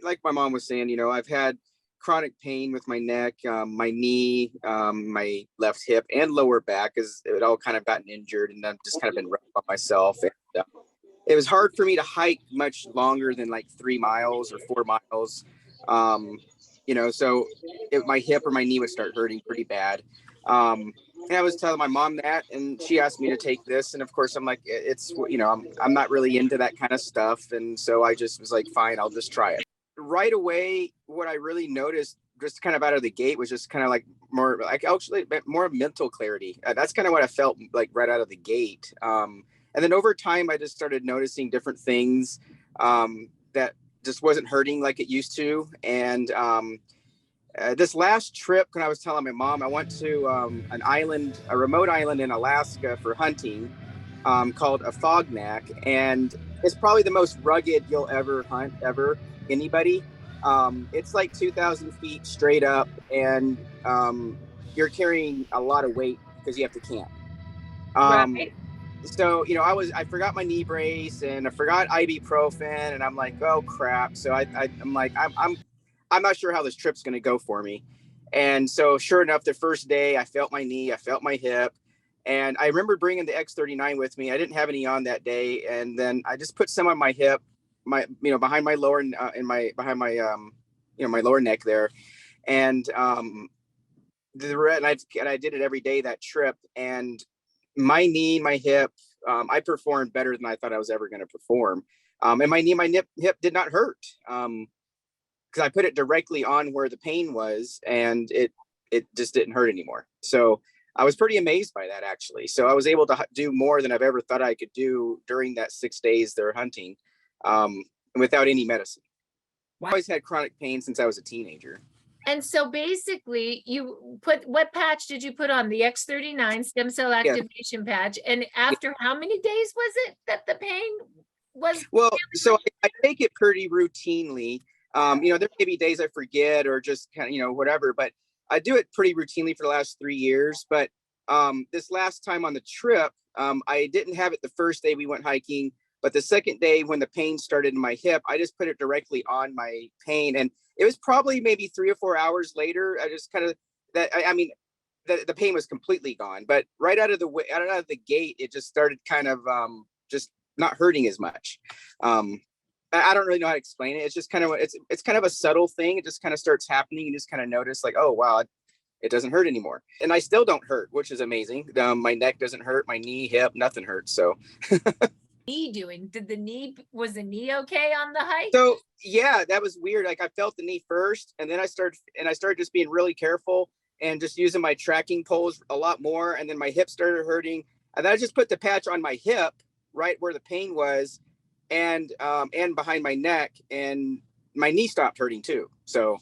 like my mom was saying, I've had chronic pain with my neck, my knee, my left hip, and lower back, as it all kind of gotten injured, and I've just kind of been rough on myself. And it was hard for me to hike much longer than like 3 miles or 4 miles. Um, so my hip or my knee would start hurting pretty bad. And I was telling my mom that, and she asked me to take this. And of course, I'm like, I'm not really into that kind of stuff. And so I just was like, fine, I'll just try it. Right away, what I really noticed just kind of out of the gate was just kind of like more like actually more mental clarity. That's kind of what I felt like right out of the gate. And then over time, I just started noticing different things that just wasn't hurting like it used to. And this last trip, when I was telling my mom, I went to an island, a remote island in Alaska for hunting called Afognak. And it's probably the most rugged you'll ever hunt, ever, anybody. It's like 2,000 feet straight up, and you're carrying a lot of weight because you have to camp. Um, Right. so I forgot my knee brace and I forgot ibuprofen, and I'm like, oh crap. So I'm like, I'm not sure how this trip's going to go for me. And so sure enough, the first day I felt my knee, I felt my hip, and I remember bringing the X39 with me. I didn't have any on that day, and then I just put some on my hip, behind my lower, in my behind my my lower neck there, and and I did it every day that trip, and my knee, my hip, I performed better than I thought I was ever going to perform. And my knee, hip did not hurt because I put it directly on where the pain was, and it just didn't hurt anymore. So I was pretty amazed by that, actually. So I was able to do more than I've ever thought I could do during that 6 days they're hunting, without any medicine. I always had chronic pain since I was a teenager. And so basically, what patch did you put on? The X39 stem cell Yeah. activation patch. And after how many days was it that the pain was? Well, so I take it pretty routinely. There may be days I forget or just kind of, whatever, but I do it pretty routinely for the last 3 years. But this last time on the trip, I didn't have it the first day we went hiking, but the second day when the pain started in my hip, I just put it directly on my pain. And it was probably maybe 3 or 4 hours later. I just kind of, I mean, the pain was completely gone, but right out of the gate, it just started kind of just not hurting as much. I don't really know how to explain it. It's just kind of it's kind of a subtle thing. It just kind of starts happening. You just kind of notice like, oh wow, it doesn't hurt anymore, and I still don't hurt, which is amazing. My neck doesn't hurt, my knee, hip, nothing hurts. So Knee doing? Was the knee okay on the hike? so yeah, that was weird. Like I felt the knee first, and then I started just being really careful and just using my tracking poles a lot more, and then my hip started hurting, and then I just put the patch on my hip right where the pain was, and behind my neck, and my knee stopped hurting too. So